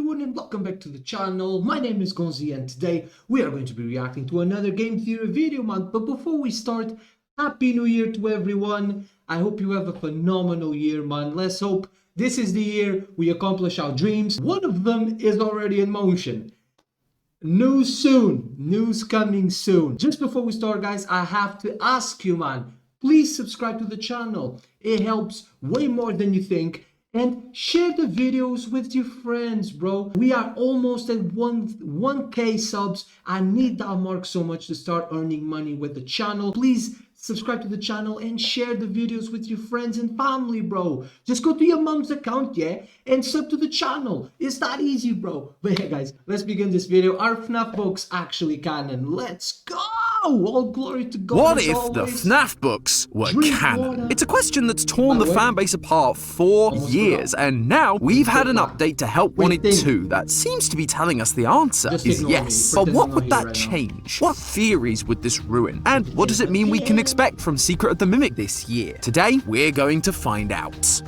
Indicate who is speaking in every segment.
Speaker 1: everyone and welcome back to the channel. My name is Gonzii and today we are going to be reacting to another game theory video, man. But before we start, Happy New Year to everyone. I hope you have a phenomenal year, man. Let's hope this is the year we accomplish our dreams. One of them is already in motion. News soon. News coming soon. Just before we start, guys, I have to ask you, man, please subscribe to the channel. It helps way more than you think. And share the videos with your friends, bro. We are almost at 1K subs. I need that mark so much to start earning money with the channel. Please subscribe to the channel and share the videos with your friends and family, bro. Just go to your mom's account, yeah, and sub to the channel. It's that easy, bro. But yeah, guys, let's begin this video. Are Fnaf books actually canon? Let's go! All glory to God.
Speaker 2: What if the Fnaf books were canon? It's a question that's torn the fanbase apart for years, and now we've had an update to help One It 2 that seems to be telling us the answer is yes. But what would that change? What theories would this ruin? And what does it mean we can expect from Secret of the Mimic this year? Today, we're going to find out.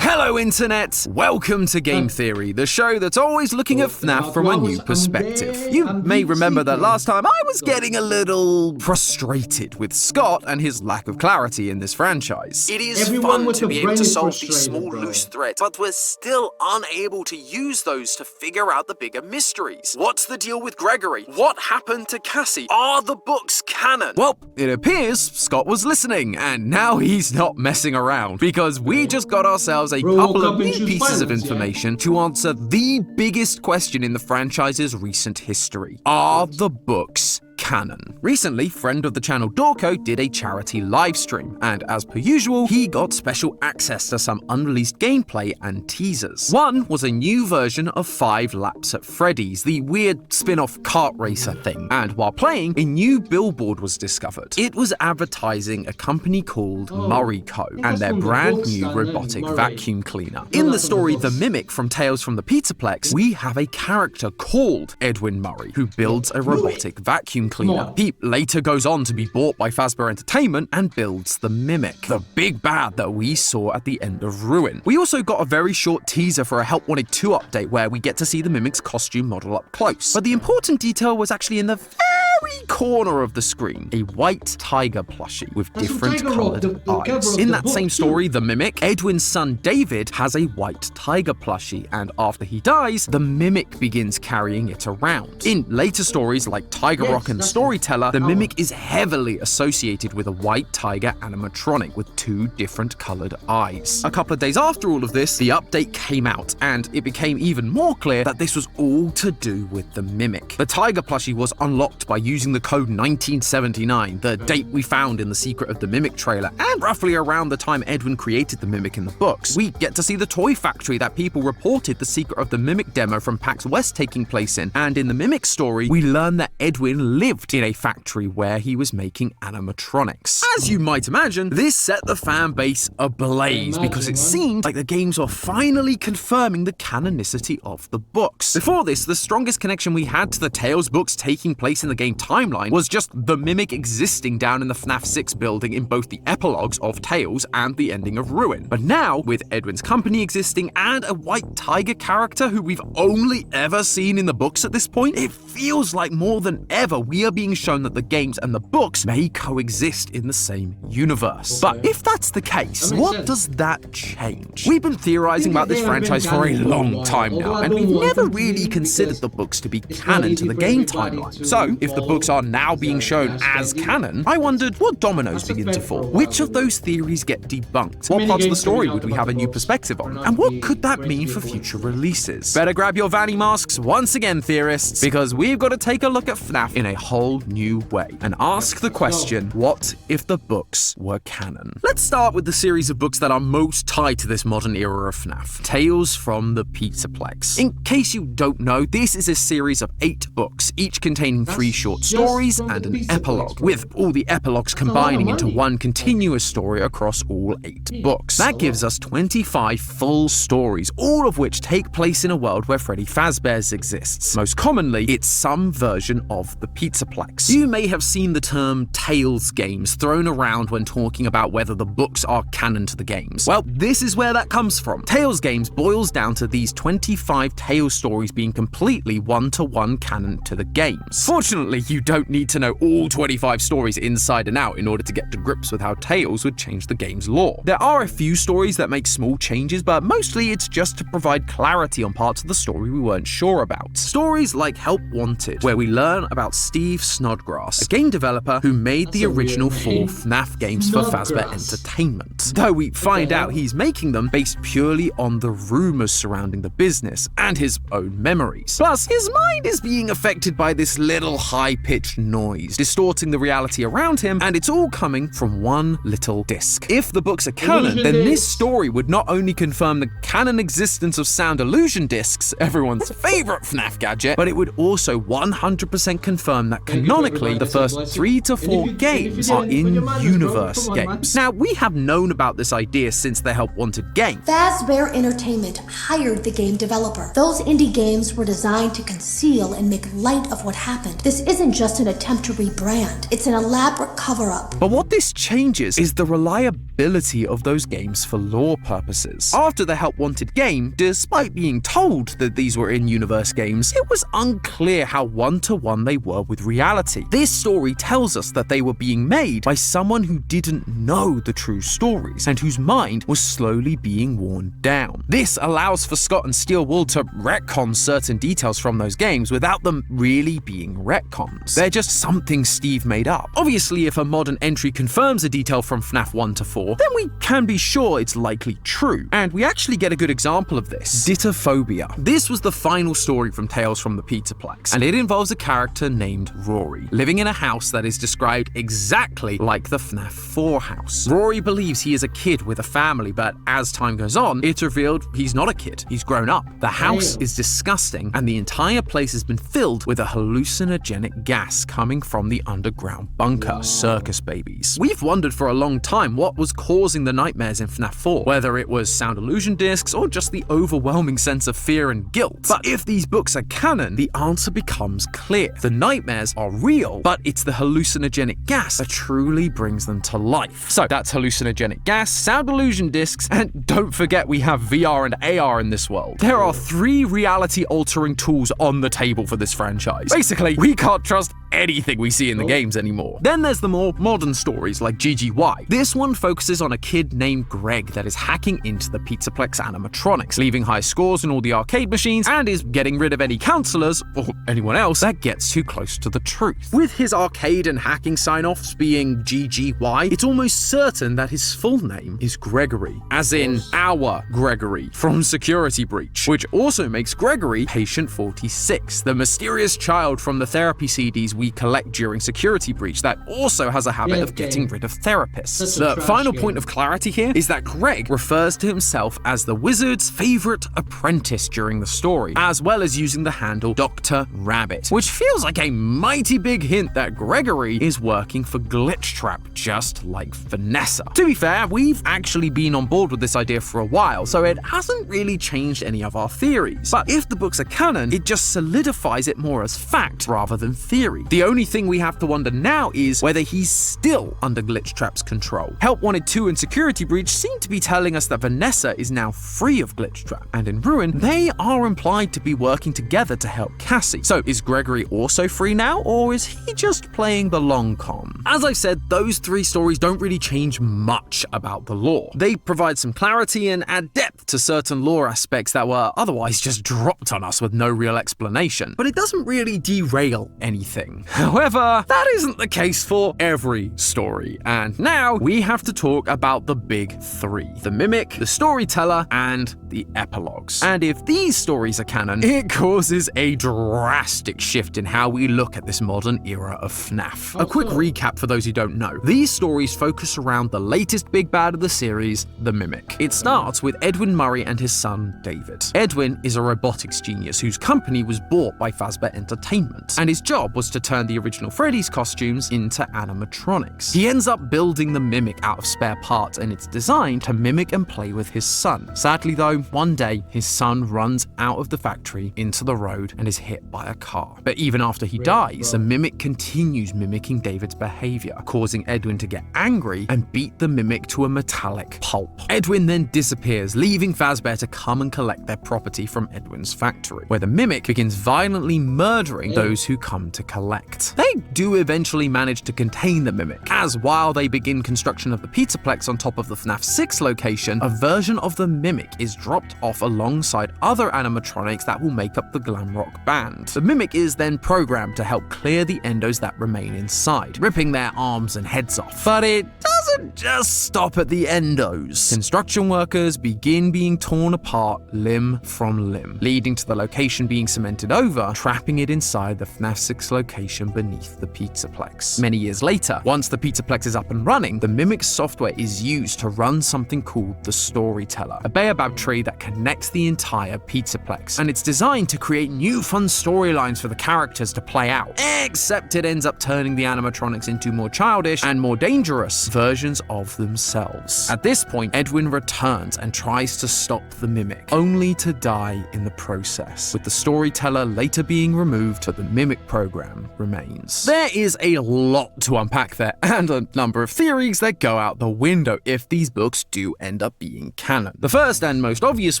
Speaker 2: Hello Internet! Welcome to Game Theory, the show that's always looking at Fnaf from a new perspective. You may remember that last time I was getting a little frustrated with Scott and his lack of clarity in this franchise. It is fun to be able to solve these small loose threads, but we're still unable to use those to figure out the bigger mysteries. What's the deal with Gregory? What happened to Cassie? Are the books canon? Well, it appears Scott was listening, and now he's not messing around, because we just got ourselves a couple of new pieces of information to answer the biggest question in the franchise's recent history. Are the books canon? Recently, friend of the channel Dorco did a charity livestream, and as per usual, he got special access to some unreleased gameplay and teasers. One was a new version of 5 Laps at Freddy's, the weird spin-off kart racer thing, and while playing, a new billboard was discovered. It was advertising a company called Murray Co. and their brand new robotic vacuum cleaner. In the story The Mimic from Tales from the Pizzaplex, we have a character called Edwin Murray who builds a robotic vacuum cleaner. He later goes on to be bought by Fazbear Entertainment and builds the Mimic, the big bad that we saw at the end of Ruin. We also got a very short teaser for a Help Wanted 2 update where we get to see the Mimic's costume model up close. But the important detail was actually in the very corner of the screen, a white tiger plushie with different colored eyes. In that same story, The Mimic, Edwin's son David has a white tiger plushie, and after he dies, the Mimic begins carrying it around. In later stories like Tiger Rock and Storyteller, the Mimic is heavily associated with a white tiger animatronic with 2 different colored eyes. A couple of days after all of this, the update came out, and it became even more clear that this was all to do with the Mimic. The tiger plushie was unlocked by using the code 1979, the date we found in the Secret of the Mimic trailer, and roughly around the time Edwin created the Mimic in the books. We get to see the toy factory that people reported the Secret of the Mimic demo from PAX West taking place in, and in the Mimic story, we learn that Edwin lived in a factory where he was making animatronics. As you might imagine, this set the fan base ablaze because it seemed like the games were finally confirming the canonicity of the books. Before this, the strongest connection we had to the Tales books taking place in the game timeline was just the Mimic existing down in the FNAF 6 building in both the epilogues of Tales and the ending of Ruin. But now, with Edwin's company existing and a white tiger character who we've only ever seen in the books at this point, it feels like more than ever we are being shown that the games and the books may coexist in the same universe. But if that's the case, what does that change? We've been theorizing about this franchise for a long time now, and we've never really considered the books to be canon to the game timeline. So, if the books are now being shown as canon, I wondered what dominoes begin to fall. Which of those theories get debunked? What parts of the story would we have a new perspective on? And what could that mean for future releases? Better grab your Vanny masks once again, theorists, because we've got to take a look at FNAF in a whole new way and ask the question, what if the books were canon? Let's start with the series of books that are most tied to this modern era of FNAF, Tales from the Pizzaplex. In case you don't know, this is a series of 8 books, each containing 3 short short stories and an epilogue, with all the epilogues combining into one continuous story across all 8 books. That gives us 25 full stories, all of which take place in a world where Freddy Fazbear's exists. Most commonly, it's some version of the Pizzaplex. You may have seen the term Tales games thrown around when talking about whether the books are canon to the games. Well, this is where that comes from. Tales games boils down to these 25 Tales stories being completely one-to-one canon to the games. Fortunately, you don't need to know all 25 stories inside and out in order to get to grips with how Tales would change the game's lore. There are a few stories that make small changes, but mostly it's just to provide clarity on parts of the story we weren't sure about. Stories like Help Wanted, where we learn about Steve Snodgrass, a game developer who made the original 4 Fnaf games for Fazbear Entertainment. Though we find out he's making them based purely on the rumors surrounding the business and his own memories. Plus, his mind is being affected by this little high-pitched noise, distorting the reality around him, and it's all coming from one little disc. If the books are canon, then this story would not only confirm the canon existence of sound illusion discs, everyone's favorite FNAF gadget, but it would also 100% confirm that canonically the first 3 to 4 games are in-universe games. Now, we have known about this idea since the Help Wanted game.
Speaker 3: Fazbear Entertainment hired the game developer. Those indie games were designed to conceal and make light of what happened. This isn't just an attempt to rebrand, it's an elaborate cover-up.
Speaker 2: But what this changes is the reliability of those games for lore purposes. After the Help Wanted game, despite being told that these were in-universe games, it was unclear how one-to-one they were with reality. This story tells us that they were being made by someone who didn't know the true stories and whose mind was slowly being worn down. This allows for Scott and Steel Wool to retcon certain details from those games without them really being retcons. They're just something Steve made up. Obviously, if a modern entry confirms a detail from FNAF 1 to 4, then we can be sure it's likely true. And we actually get a good example of this: Dittophobia. This was the final story from Tales from the Pizzaplex, and it involves a character named Rory, living in a house that is described exactly like the FNAF 4 house. Rory believes he is a kid with a family, but as time goes on, it's revealed he's not a kid, he's grown up. The house is disgusting, and the entire place has been filled with a hallucinogenic gas coming from the underground bunker. Circus babies. We've wondered for a long time what was causing the nightmares in FNAF 4, whether it was sound illusion discs or just the overwhelming sense of fear and guilt. But if these books are canon, the answer becomes clear. The nightmares are real, but it's the hallucinogenic gas that truly brings them to life. So that's hallucinogenic gas, sound illusion discs, and don't forget we have VR and AR in this world. There are 3 reality-altering tools on the table for this franchise. Basically, we can't trust anything we see in the games anymore. Then there's the more modern stories like GGY. This one focuses on a kid named Greg that is hacking into the Pizzaplex animatronics, leaving high scores in all the arcade machines, and is getting rid of any counselors or anyone else that gets too close to the truth. With his arcade and hacking sign-offs being GGY, it's almost certain that his full name is Gregory, as in our Gregory from Security Breach, which also makes Gregory Patient 46, the mysterious child from the therapy CDs we collect during Security Breach that also has a habit of getting rid of therapists. The final point of clarity here is that Greg refers to himself as the wizard's favorite apprentice during the story, as well as using the handle Dr. Rabbit, which feels like a mighty big hint that Gregory is working for Glitchtrap, just like Vanessa. To be fair, we've actually been on board with this idea for a while, so it hasn't really changed any of our theories. But if the books are canon, it just solidifies it more as fact rather than theory. The only thing we have to wonder now is whether he's still under Glitchtrap's control. Help Wanted 2 and Security Breach seem to be telling us that Vanessa is now free of Glitchtrap, and in Ruin, they are implied to be working together to help Cassie. So is Gregory also free now, or is he just playing the long con? As I've said, those 3 stories don't really change much about the lore. They provide some clarity and add depth to certain lore aspects that were otherwise just dropped on us with no real explanation, but it doesn't really derail anything. However, that isn't the case for every story, and now we have to talk about the big 3: the Mimic, the Storyteller, and the Epilogues. And if these stories are canon, it causes a drastic shift in how we look at this modern era of FNAF. A quick recap for those who don't know. These stories focus around the latest big bad of the series, the Mimic. It starts with Edwin Murray and his son, David. Edwin is a robotics genius whose company was bought by Fazbear Entertainment, and his job was to turn the original Freddy's costumes into animatronics. He ends up building the mimic out of spare parts, and it's designed to mimic and play with his son. Sadly though, one day his son runs out of the factory into the road and is hit by a car. But even after he dies, the mimic continues mimicking David's behavior, causing Edwin to get angry and beat the mimic to a metallic pulp. Edwin then disappears, leaving Fazbear to come and collect their property from Edwin's factory, where the mimic begins violently murdering those who come to collect. They do eventually manage to contain the mimic, as while they begin construction of the Pizzaplex on top of the FNAF 6 location, a version of the mimic is dropped off alongside other animatronics that will make up the glam rock band. The mimic is then programmed to help clear the endos that remain inside, ripping their arms and heads off. But it doesn't just stop at the endos. Construction workers begin being torn apart limb from limb, leading to the location being cemented over, trapping it inside the FNAF 6 location beneath the Pizzaplex. Many years later, once the Pizzaplex is up and running, the mimic's software is used to run something called the Storyteller, a baobab tree that connects the entire Pizzaplex, and it's designed to create new fun storylines for the characters to play out, except it ends up turning the animatronics into more childish and more dangerous versions of themselves. At this point, Edwin returns and tries to stop the mimic, only to die in the process, with the Storyteller later being removed, but the mimic program remains. There is a lot to unpack there, and a number of theories that go out the window if these books do end up being canon. The first and most obvious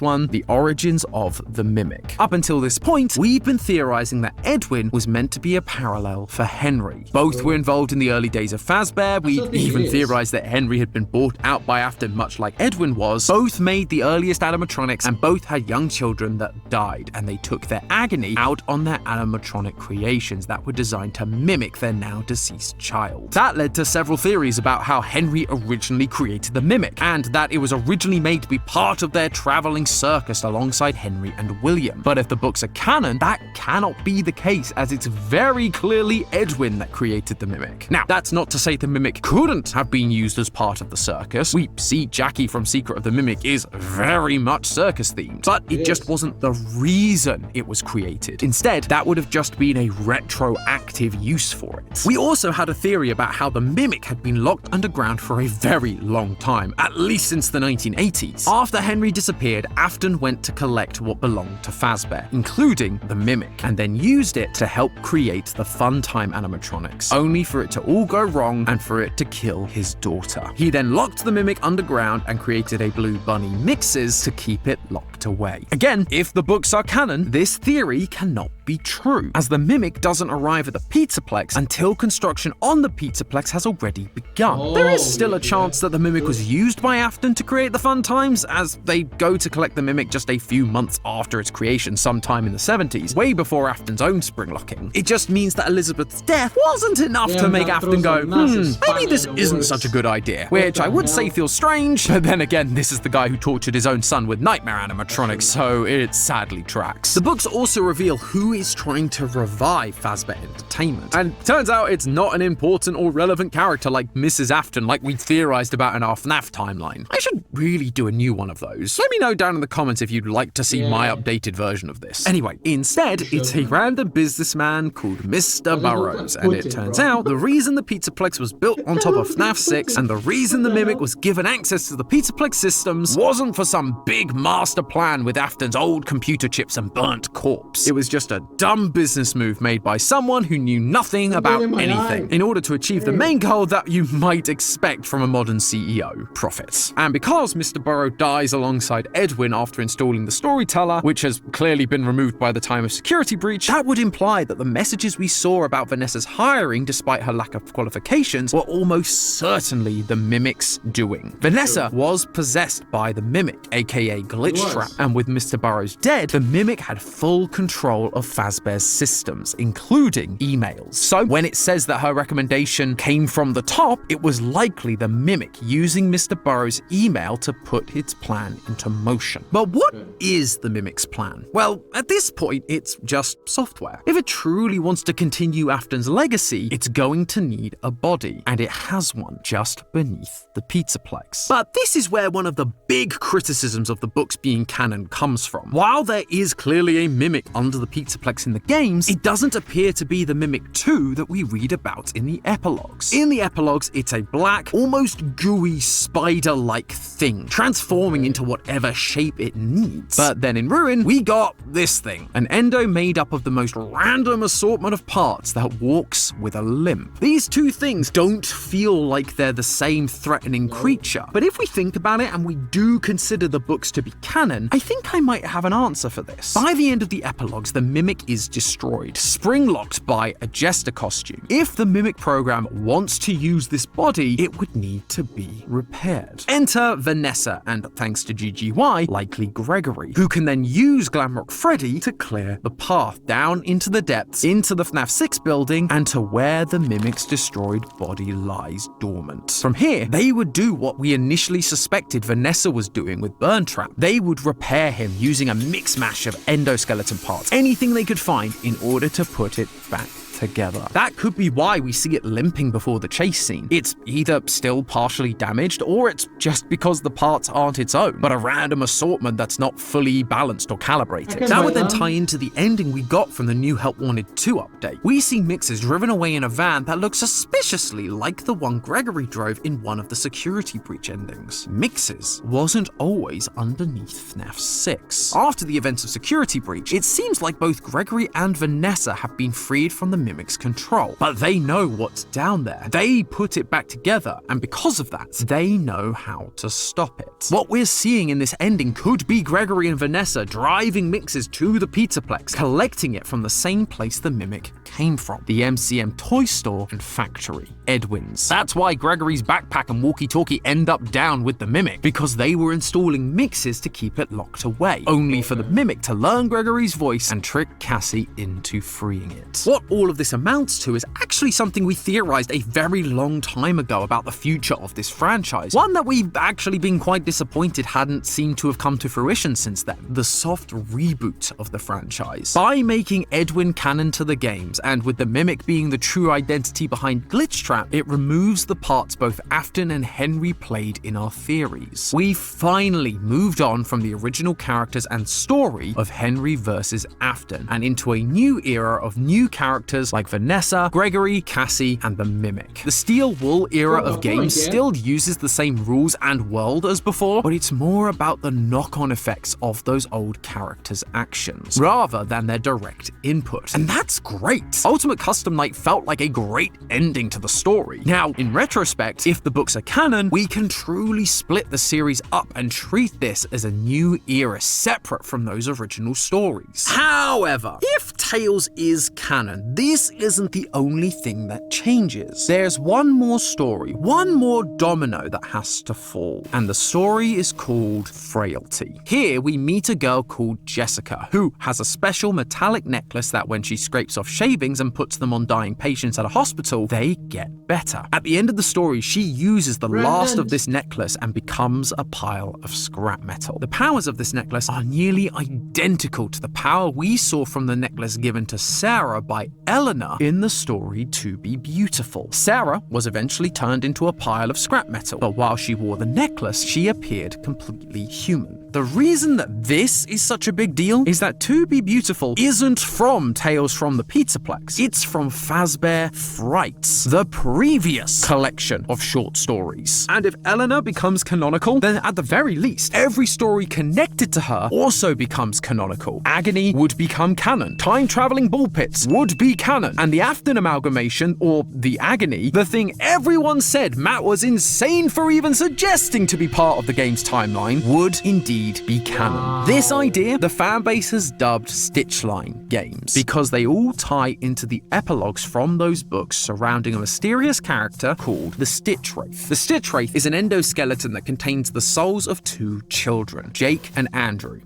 Speaker 2: one, the origins of the mimic. Up until this point, we've been theorizing that Edwin was meant to be a parallel for Henry. Both were involved in the early days of Fazbear. We even theorized that Henry had been bought out by Afton, much like Edwin was. Both made the earliest animatronics, and both had young children that died, and they took their agony out on their animatronic creations that were designed to mimic their now deceased child. That led to several theories about how Henry originally created the mimic, and that it was originally made to be part of their traveling circus alongside Henry and William. But if the books are canon, that cannot be the case, as it's very clearly Edwin that created the mimic. Now, that's not to say the mimic couldn't have been used as part of the circus. We see Jackie from Secret of the Mimic is very much circus themed, but it just wasn't the reason it was created. Instead, that would have just been a retroactive use for it. We also had a theory about how the mimic had been locked underground for a very long time, at least since the 1980s. After Henry disappeared, Afton went to collect what belonged to Fazbear, including the mimic, and then used it to help create the Funtime animatronics, only for it to all go wrong and for it to kill his daughter. He then locked the mimic underground and created a Blue Bunny mixes to keep it locked away. Again, if the books are canon, this theory cannot be true, as the mimic doesn't arrive at the Pizzaplex until construction on the Pizzaplex has already begun. There is still a chance that the mimic was used by Afton to create the Funtimes, as they go to collect the mimic just a few months after its creation sometime in the 70s, way before Afton's own spring locking. It just means that Elizabeth's death wasn't enough to make Afton go, maybe this isn't such a good idea, which I would say feels strange, but then again, this is the guy who tortured his own son with nightmare animatronics, so it sadly tracks. The books also reveal who is trying to revive Fazbear Entertainment, and turns out it's not an important or relevant character like Mrs. Afton, like we theorized about in our FNAF timeline. I should really do a new one of those. Let me know down in the comments if you'd like to see my updated version of this. Anyway, instead, it's a random businessman called Mr. Burrows, and it turns out the reason the Pizzaplex was built on top of FNAF 6 and the reason the mimic was given access to the Pizzaplex systems wasn't for some big master plan with Afton's old computer chips and burnt corpse. It was just a dumb business move made by someone who knew nothing about anything in order to achieve the main goal that you might expect from a modern CEO, profits. And because Mr. Burrow dies alongside Edwin after installing the Storyteller, which has clearly been removed by the time of security breach, that would imply that the messages we saw about Vanessa's hiring, despite her lack of qualifications, were almost certainly the mimic's doing. Vanessa was possessed by the mimic, aka Glitch Trap, and with Mr. Burrows dead, the mimic had full control of Fazbear's systems, including emails. So when it says that her recommendation came from the top, it was likely the mimic using Mr. Burrows' email to put its plan into motion. But what is the mimic's plan? Well, at this point, it's just software. If it truly wants to continue Afton's legacy, it's going to need a body, and it has one just beneath the Pizzaplex. But this is where one of the big criticisms of the books being canon comes from. While there is clearly a mimic under the Pizzaplex in the games, it doesn't appear to be be the Mimic 2 that we read about in the epilogues. In the epilogues, it's a black, almost gooey spider-like thing, transforming into whatever shape it needs. But then in Ruin, we got this thing, an endo made up of the most random assortment of parts that walks with a limp. These two things don't feel like they're the same threatening creature, but if we think about it and we do consider the books to be canon, I think I might have an answer for this. By the end of the epilogues, the Mimic is destroyed, spring-locked by a jester costume. If the Mimic program wants to use this body, it would need to be repaired. Enter Vanessa, and thanks to GGY, likely Gregory, who can then use Glamrock Freddy to clear the path down into the depths, into the FNAF 6 building, and to where the Mimic's destroyed body lies dormant. From here, they would do what we initially suspected Vanessa was doing with Burn Trap. They would repair him using a mix-mash of endoskeleton parts, anything they could find, in order to put it back together. That could be why we see it limping before the chase scene. It's either still partially damaged, or it's just because the parts aren't its own, but a random assortment that's not fully balanced or calibrated. That would then tie into the ending we got from the new Help Wanted 2 update. We see Mixes driven away in a van that looks suspiciously like the one Gregory drove in one of the security breach endings. Mixes wasn't always underneath FNAF 6. After the events of Security Breach, it seems like both Gregory and Vanessa have been freed from the Mimic's control, but they know what's down there. They put it back together, and because of that, they know how to stop it. What we're seeing in this ending could be Gregory and Vanessa driving Mixes to the Pizzaplex, collecting it from the same place the Mimic came from, the MCM toy store and factory, Edwin's. That's why Gregory's backpack and walkie-talkie end up down with the Mimic, because they were installing Mixes to keep it locked away, only for the Mimic to learn Gregory's voice and trick Cassie into freeing it. What all of this amounts to is actually something we theorized a very long time ago about the future of this franchise, one that we've actually been quite disappointed hadn't seemed to have come to fruition since then: the soft reboot of the franchise. By making Edwin canon to the games, and with the Mimic being the true identity behind Glitch Trap, it removes the parts both Afton and Henry played in our theories. We finally moved on from the original characters and story of Henry versus Afton, and into a new era of new characters like Vanessa, Gregory, Cassie, and the Mimic. The Steel Wool era of games still uses the same rules and world as before, but it's more about the knock-on effects of those old characters' actions, rather than their direct input. And that's great. Ultimate Custom Night felt like a great ending to the story. Now, in retrospect, if the books are canon, we can truly split the series up and treat this as a new era separate from those original stories. However, if Tales is canon, this isn't the only thing that changes. There's one more story, one more domino that has to fall, and the story is called Frailty. Here we meet a girl called Jessica, who has a special metallic necklace that when she scrapes off shavings and puts them on dying patients at a hospital, they get better. At the end of the story, she uses the last of this necklace and becomes a pile of scrap metal. The powers of this necklace are nearly identical to the power we saw from the necklace given to Sarah by Eleanor in the story To Be Beautiful. Sarah was eventually turned into a pile of scrap metal, but while she wore the necklace, she appeared completely human. The reason that this is such a big deal is that To Be Beautiful isn't from Tales from the Pizzaplex. It's from Fazbear Frights, the previous collection of short stories. And if Eleanor becomes canonical, then at the very least, every story connected to her also becomes canonical. Agony would become canon. Time-traveling ball pits would be canon. And the Afton amalgamation, or the Agony, the thing everyone said Matt was insane for even suggesting to be part of the game's timeline, would indeed be canon. This idea, the fanbase has dubbed Stitchline games, because they all tie into the epilogues from those books surrounding a mysterious character called the Stitch Wraith. The Stitch Wraith is an endoskeleton that contains the souls of two children, Jake and Andrew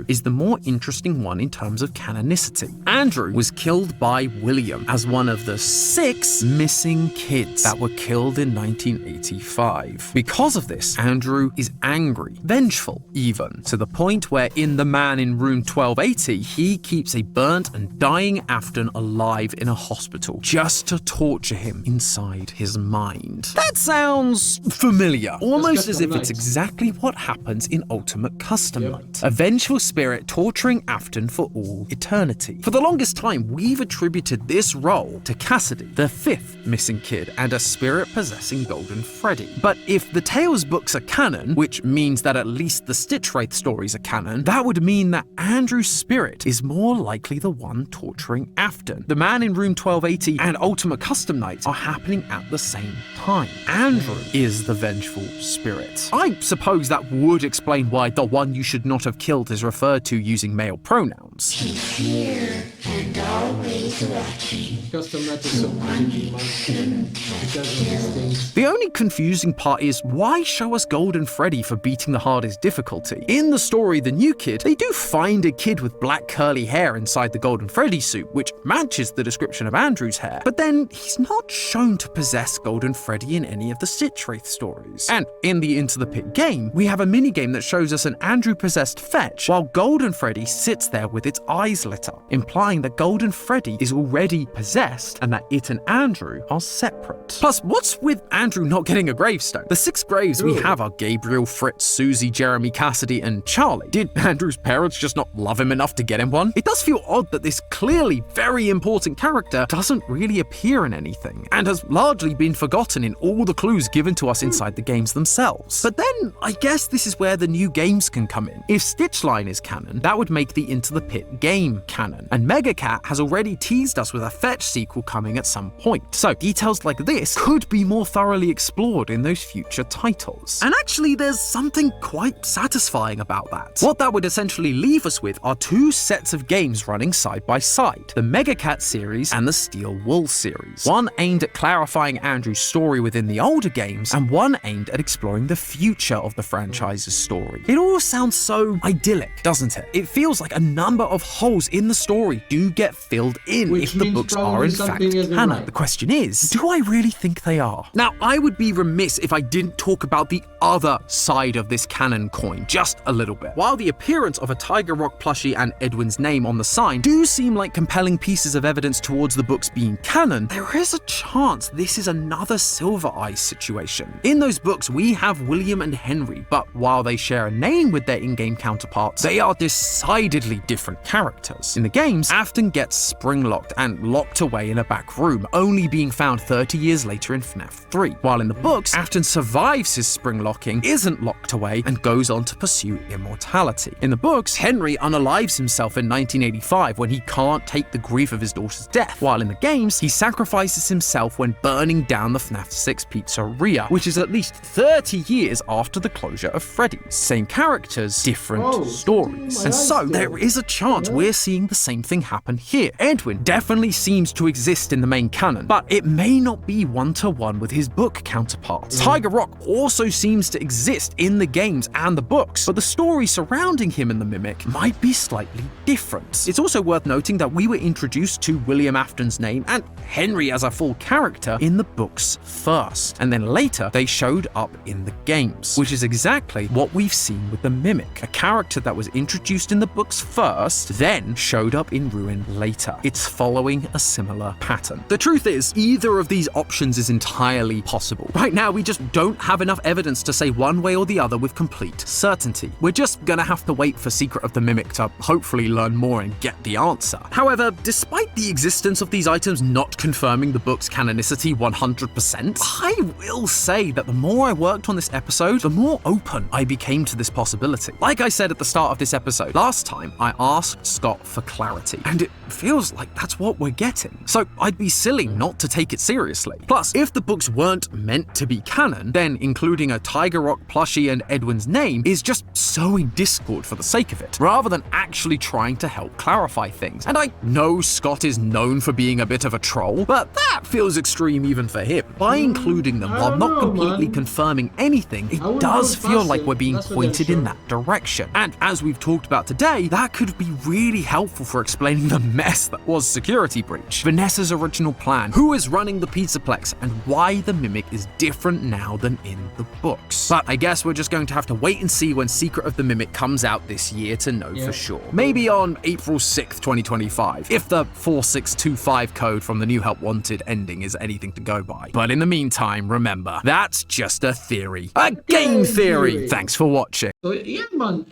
Speaker 2: is the more interesting one in terms of canonicity. Andrew was killed by William as one of the 6 missing kids that were killed in 1985. Because of this, Andrew is angry, vengeful even, to the point where in The Man in Room 1280, he keeps a burnt and dying Afton alive in a hospital just to torture him inside his mind. That sounds familiar, almost as if it's exactly what happens in Ultimate Custom Night. A vengeful spirit torturing Afton for all eternity. For the longest time, we've attributed this role to Cassidy, the fifth missing kid, and a spirit possessing Golden Freddy. But if the Tales books are canon, which means that at least the Stitch Wraith stories are canon, that would mean that Andrew's spirit is more likely the one torturing Afton. The Man in Room 1280 and Ultimate Custom Night are happening at the same time. Andrew is the vengeful spirit. I suppose that would explain why the one you should not have killed is referred to using male pronouns.
Speaker 4: He's here and always watching.
Speaker 1: Custom Night is so creepy, man. Because of these things.
Speaker 2: The only confusing part is, why show us Golden Freddy for beating the hardest difficulty? In the story The New Kid, they do find a kid with black curly hair inside the Golden Freddy suit, which matches the description of Andrew's hair, but then he's not shown to possess Golden Freddy in any of the Stitch Wraith stories. And in the Into the Pit game, we have a minigame that shows us an Andrew-possessed Fetch, while Golden Freddy sits there with its eyes lit up, implying that Golden Freddy is already possessed and that it and Andrew are separate. Plus, what's with Andrew not getting a gravestone? The 6 graves we have are Gabriel, Fritz, Susie, Jeremy, Cassidy, and Charlie. Did Andrew's parents just not love him enough to get him one? It does feel odd that this clearly very important character doesn't really appear in anything, and has largely been forgotten in all the clues given to us inside the games themselves. But then, I guess this is where the new games can come in. If Stitchline is canon, that would make the Into the Pit game canon, and Megacat has already teased us with a Fetch sequel coming at some point. So details like this could be more thoroughly explored in those future titles. And actually, there's something quite satisfying about that. What that would essentially leave us with are 2 sets of games running side by side, the Megacat series and the Steel Wool series. One aimed at clarifying Andrew's story within the older games, and one aimed at exploring the future of the franchise's story. It all sounds so idyllic, doesn't it? It feels like a number of holes in the story do get filled in if the books are in fact canon. The question is, do I really think they are? Now, I would be remiss if I didn't talk about the other side of this canon coin just a little bit. While the appearance of a Tiger Rock plushie and Edwin's name on the sign do seem like compelling pieces of evidence towards the books being canon, there is a chance this is another Silver Eyes situation. In those books, we have William and Henry, but while they share a name with their in-game counterparts, they are decidedly different characters. In the games, Afton gets spring-locked and locked away in a back room, only being found 30 years later in Fnaf 3. While in the books, Afton survives his spring locking, isn't locked away, and goes on to pursue immortality. In the books, Henry unalives himself in 1985 when he can't take the grief of his daughter's death, while in the games, he sacrifices himself when burning down the Fnaf 6 pizzeria, which is at least 30 years after the closure of Freddy's. Same characters, different stories. And so, there is a chance we're seeing the same thing happen here. Edwin definitely seems to exist in the main canon, but it may not be one-to-one with his book counterparts. Tiger Rock also seems to exist in the games and the books, but the story surrounding him and the Mimic might be slightly different. It's also worth noting that we were introduced to William Afton's name and Henry as a full character in the books first, and then later they showed up in the games, which is exactly what we've seen with the Mimic, a character that was introduced in the books first, then showed up in Ruin later. It's following a similar pattern. The truth is, either of these options is entirely possible. Right now, we just don't have enough evidence to say one way or the other with complete certainty. We're just gonna have to wait for Secret of the Mimic to hopefully learn more and get the answer. However, despite the existence of these items not confirming the book's canonicity 100%, I will say that the more I worked on this episode, the more open I became to this possibility. Like I said at the start of this episode, last time I asked Scott for clarity, and it feels like that's what we're getting. So I'd be silly not to take it seriously. Plus, if the books weren't meant to be canon, then including a Tiger Rock plushie and Edwin's name is just sowing discord for the sake of it, rather than actually trying to help clarify things. And I know Scott is known for being a bit of a troll, but that That feels extreme even for him. By including them while not completely confirming anything, it does feel like we're being pointed in that direction. And as we've talked about today, that could be really helpful for explaining the mess that was Security Breach, Vanessa's original plan, who is running the Pizzaplex, and why the Mimic is different now than in the books. But I guess we're just going to have to wait and see when Secret of the Mimic comes out this year to know for sure. Maybe on April 6th, 2025, if the 4625 code from the New Help Wanted ending is anything to go by. But in the meantime, remember, that's just a theory. A game theory! Thanks for watching.
Speaker 1: So yeah, man,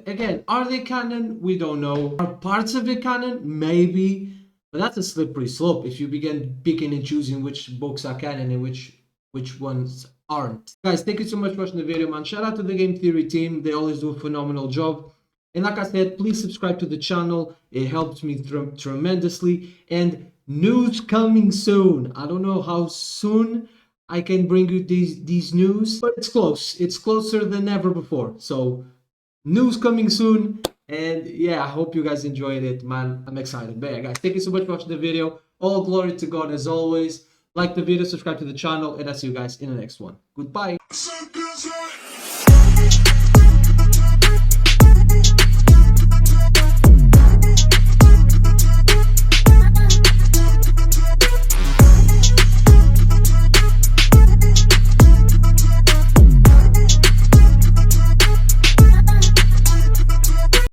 Speaker 1: again, are they canon? We don't know. Are parts of it canon? Maybe. But that's a slippery slope if you begin picking and choosing which books are canon and which ones aren't. Guys, thank you so much for watching the video, man. Shout out to the Game Theory team. They always do a phenomenal job. And like I said, please subscribe to the channel. It helps me tremendously. And news coming soon. I don't know how soon I can bring you these news, but it's close. It's closer than ever before. So news coming soon. And yeah, I hope you guys enjoyed it, man. I'm excited. But yeah, guys, thank you so much for watching the video. All glory to God as always. Like the video, subscribe to the channel, and I'll see you guys in the next one. Goodbye.